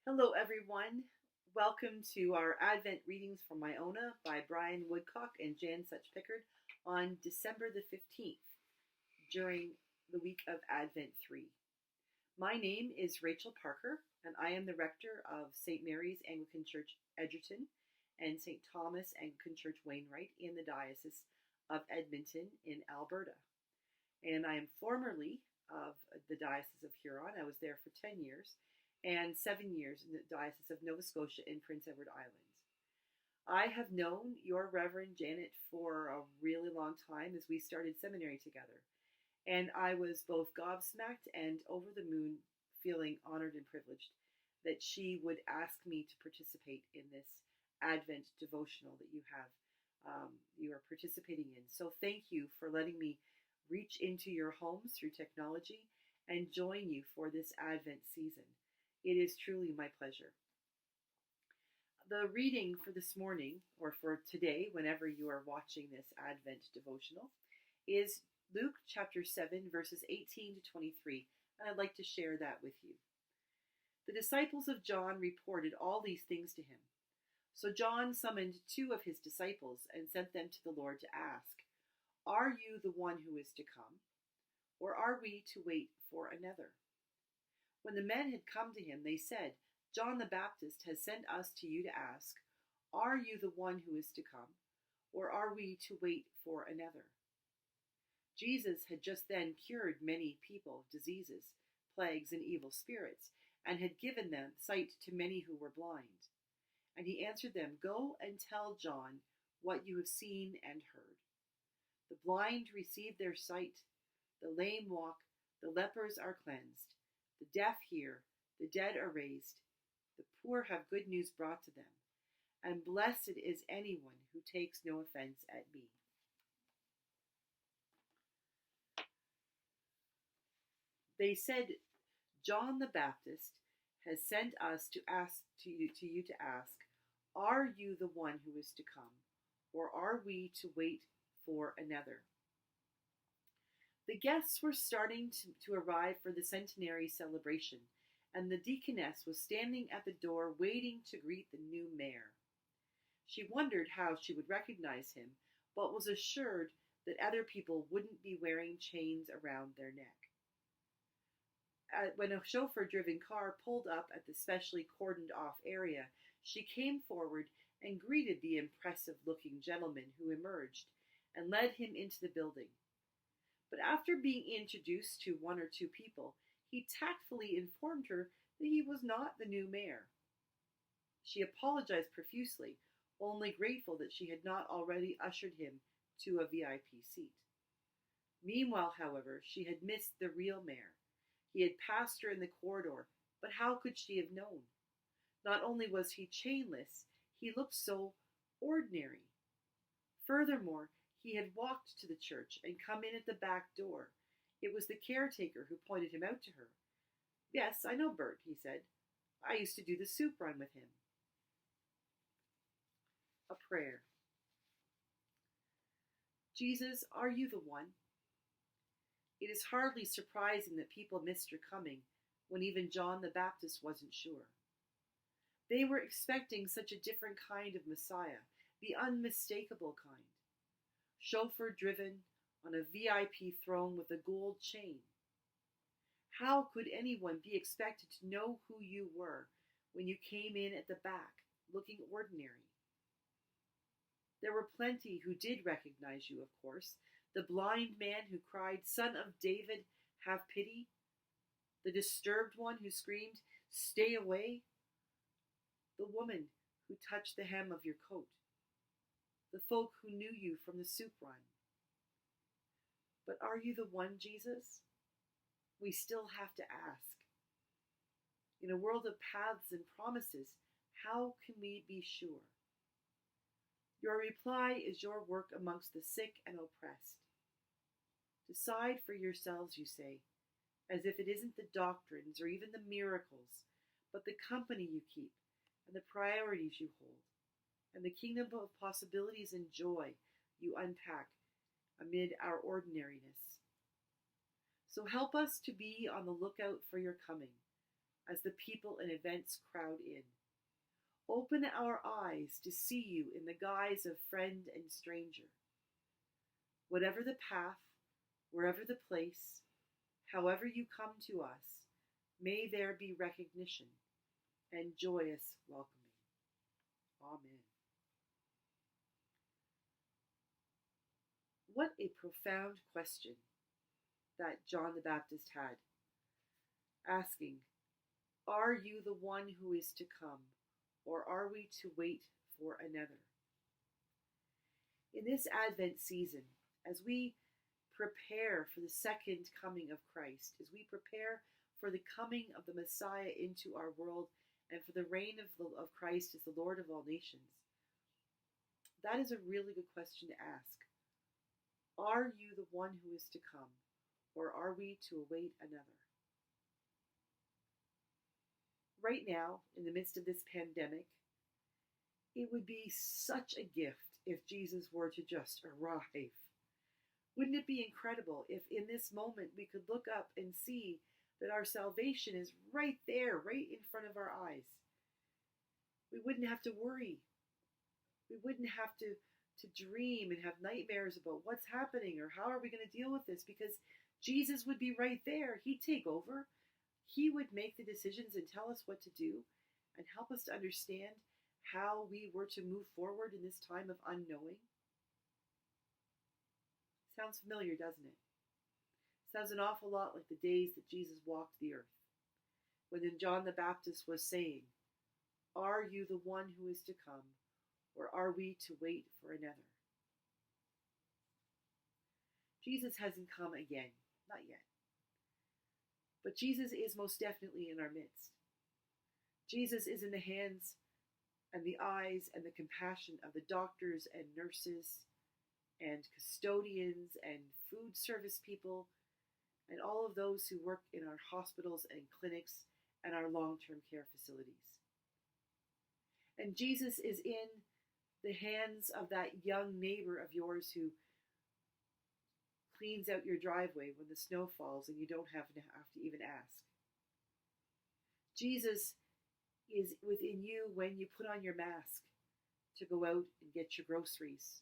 Hello, everyone. Welcome to our Advent readings from IONA by Brian Woodcock and Jan Sutch Pickard on December the 15th during the week of Advent 3. My name is Rachel Parker, and I am the rector of St. Mary's Anglican Church, Edgerton, and St. Thomas Anglican Church, Wainwright, in the Diocese of Edmonton in Alberta. And I am formerly of the Diocese of Huron. I was there for 10 years. And 7 years in the Diocese of Nova Scotia in Prince Edward Island. I have known your Reverend Janet for a really long time as we started seminary together. And I was both gobsmacked and over the moon, feeling honored and privileged that she would ask me to participate in this Advent devotional that you are participating in. So thank you for letting me reach into your homes through technology and join you for this Advent season. It is truly my pleasure. The reading for this morning, or for today, whenever you are watching this Advent devotional, is Luke chapter 7, verses 18 to 23, and I'd like to share that with you. The disciples of John reported all these things to him. So John summoned 2 of his disciples and sent them to the Lord to ask, "Are you the one who is to come, or are we to wait for another?" When the men had come to him, they said, "John the Baptist has sent us to you to ask, 'Are you the one who is to come, or are we to wait for another?'" Jesus had just then cured many people of diseases, plagues, and evil spirits, and had given them sight to many who were blind. And he answered them, "Go and tell John what you have seen and heard. The blind receive their sight, the lame walk, the lepers are cleansed, the deaf hear, the dead are raised, the poor have good news brought to them, and blessed is anyone who takes no offense at me." They said, "John the Baptist has sent us to you to ask, 'Are you the one who is to come, or are we to wait for another?'" The guests were starting to arrive for the centenary celebration, and the deaconess was standing at the door waiting to greet the new mayor. She wondered how she would recognize him, but was assured that other people wouldn't be wearing chains around their neck. When a chauffeur-driven car pulled up at the specially cordoned-off area, she came forward and greeted the impressive-looking gentleman who emerged and led him into the building. But after being introduced to 1 or 2 people, he tactfully informed her that he was not the new mayor. She apologized profusely, only grateful that she had not already ushered him to a VIP seat. Meanwhile, however, she had missed the real mayor. He had passed her in the corridor, but how could she have known? Not only was he chainless, he looked so ordinary. Furthermore, he had walked to the church and come in at the back door. It was the caretaker who pointed him out to her. "Yes, I know Bert," he said. "I used to do the soup run with him." A prayer. Jesus, are you the one? It is hardly surprising that people missed your coming when even John the Baptist wasn't sure. They were expecting such a different kind of Messiah, the unmistakable kind. Chauffeur-driven, on a VIP throne with a gold chain. How could anyone be expected to know who you were when you came in at the back, looking ordinary? There were plenty who did recognize you, of course. The blind man who cried, "Son of David, have pity." The disturbed one who screamed, "Stay away." The woman who touched the hem of your coat. The folk who knew you from the soup run. But are you the one, Jesus? We still have to ask. In a world of paths and promises, how can we be sure? Your reply is your work amongst the sick and oppressed. Decide for yourselves, you say, as if it isn't the doctrines or even the miracles, but the company you keep and the priorities you hold, and the kingdom of possibilities and joy you unpack amid our ordinariness. So help us to be on the lookout for your coming, as the people and events crowd in. Open our eyes to see you in the guise of friend and stranger. Whatever the path, wherever the place, however you come to us, may there be recognition and joyous welcoming. Amen. What a profound question that John the Baptist had, asking, are you the one who is to come, or are we to wait for another? In this Advent season, as we prepare for the second coming of Christ, as we prepare for the coming of the Messiah into our world and for the reign of Christ as the Lord of all nations, that is a really good question to ask. Are you the one who is to come, or are we to await another? Right now, in the midst of this pandemic, it would be such a gift if Jesus were to just arrive. Wouldn't it be incredible if in this moment we could look up and see that our salvation is right there, right in front of our eyes? We wouldn't have to worry. We wouldn't have to dream and have nightmares about what's happening or how are we going to deal with this, because Jesus would be right there. He'd take over. He would make the decisions and tell us what to do and help us to understand how we were to move forward in this time of unknowing. Sounds familiar, doesn't it? Sounds an awful lot like the days that Jesus walked the earth, when then John the Baptist was saying, are you the one who is to come, or are we to wait for another? Jesus hasn't come again, not yet. But Jesus is most definitely in our midst. Jesus is in the hands and the eyes and the compassion of the doctors and nurses and custodians and food service people and all of those who work in our hospitals and clinics and our long-term care facilities. And Jesus is in the hands of that young neighbor of yours who cleans out your driveway when the snow falls and you don't have to even ask. Jesus is within you when you put on your mask to go out and get your groceries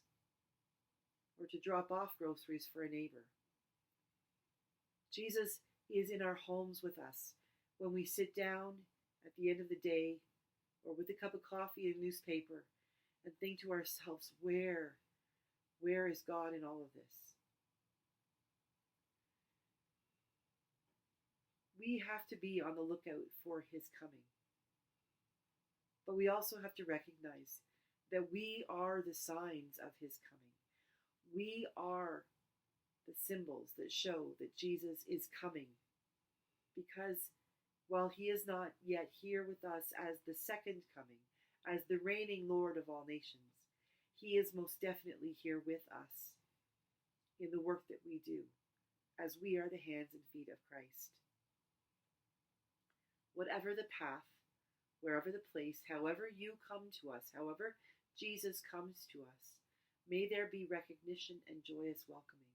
or to drop off groceries for a neighbor. Jesus is in our homes with us when we sit down at the end of the day or with a cup of coffee and newspaper and think to ourselves, where is God in all of this? We have to be on the lookout for his coming. But we also have to recognize that we are the signs of his coming. We are the symbols that show that Jesus is coming. Because while he is not yet here with us as the second coming, as the reigning Lord of all nations, he is most definitely here with us in the work that we do, as we are the hands and feet of Christ. Whatever the path, wherever the place, however you come to us, however Jesus comes to us, may there be recognition and joyous welcoming.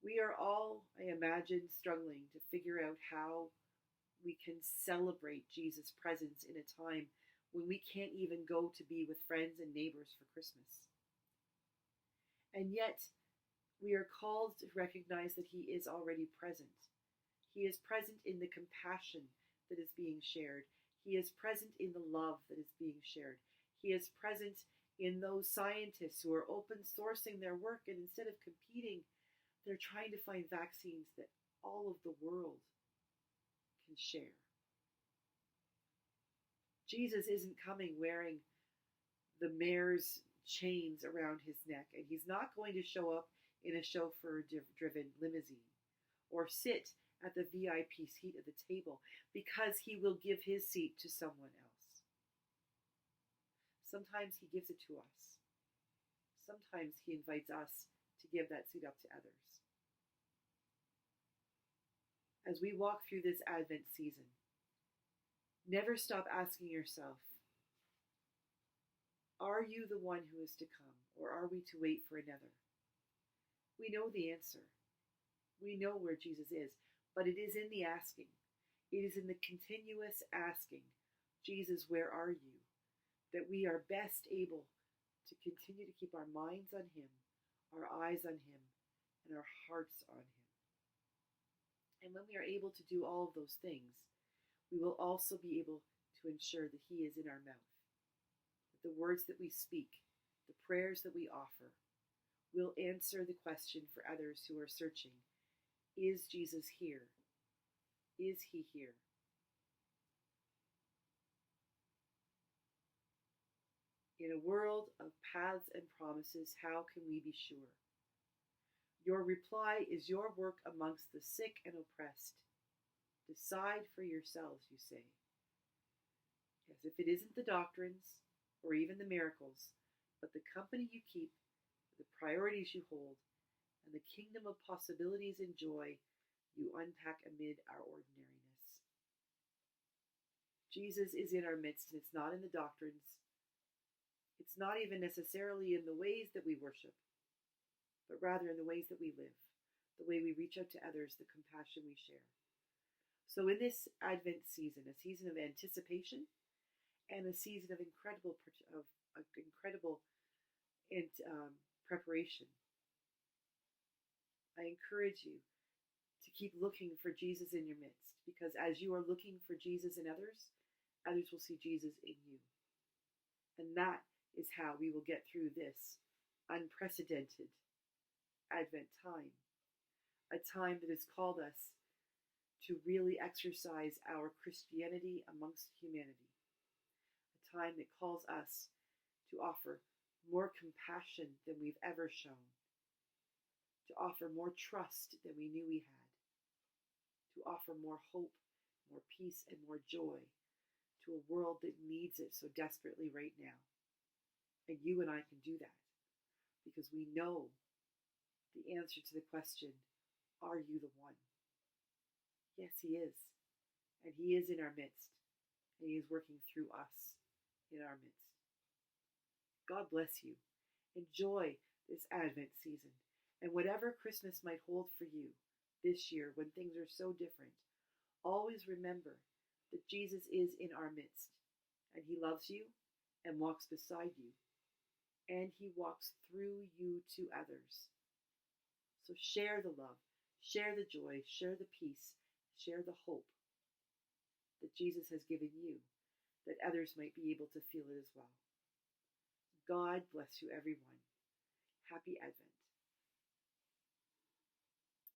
We are all, I imagine, struggling to figure out how we can celebrate Jesus' presence in a time when we can't even go to be with friends and neighbors for Christmas. And yet, we are called to recognize that he is already present. He is present in the compassion that is being shared. He is present in the love that is being shared. He is present in those scientists who are open sourcing their work, and instead of competing, they're trying to find vaccines that all of the world can share. Jesus isn't coming wearing the mayor's chains around his neck, and he's not going to show up in a chauffeur-driven limousine or sit at the VIP seat at the table because he will give his seat to someone else. Sometimes he gives it to us. Sometimes he invites us to give that seat up to others. As we walk through this Advent season, never stop asking yourself, are you the one who is to come, or are we to wait for another? We know the answer. We know where Jesus is, but it is in the asking. It is in the continuous asking, Jesus, where are you, that we are best able to continue to keep our minds on Him, our eyes on Him, and our hearts on Him. And when we are able to do all of those things, we will also be able to ensure that He is in our mouth, that the words that we speak, the prayers that we offer, will answer the question for others who are searching, is Jesus here? Is He here? In a world of paths and promises, how can we be sure? Your reply is your work amongst the sick and oppressed. Decide for yourselves, you say. Yes, if it isn't the doctrines or even the miracles, but the company you keep, the priorities you hold, and the kingdom of possibilities and joy you unpack amid our ordinariness. Jesus is in our midst, and it's not in the doctrines. It's not even necessarily in the ways that we worship, but rather in the ways that we live, the way we reach out to others, the compassion we share. So in this Advent season, a season of anticipation and a season of incredible preparation, I encourage you to keep looking for Jesus in your midst, because as you are looking for Jesus in others, others will see Jesus in you. And that is how we will get through this unprecedented Advent time, a time that has called us to really exercise our Christianity amongst humanity, a time that calls us to offer more compassion than we've ever shown, to offer more trust than we knew we had, to offer more hope, more peace, and more joy to a world that needs it so desperately right now. And you and I can do that because we know the answer to the question, are you the one? Yes, He is. And He is in our midst. And He is working through us in our midst. God bless you. Enjoy this Advent season. And whatever Christmas might hold for you this year when things are so different, always remember that Jesus is in our midst. And He loves you and walks beside you. And He walks through you to others. So share the love, share the joy, share the peace, share the hope that Jesus has given you, that others might be able to feel it as well. God bless you, everyone. Happy Advent.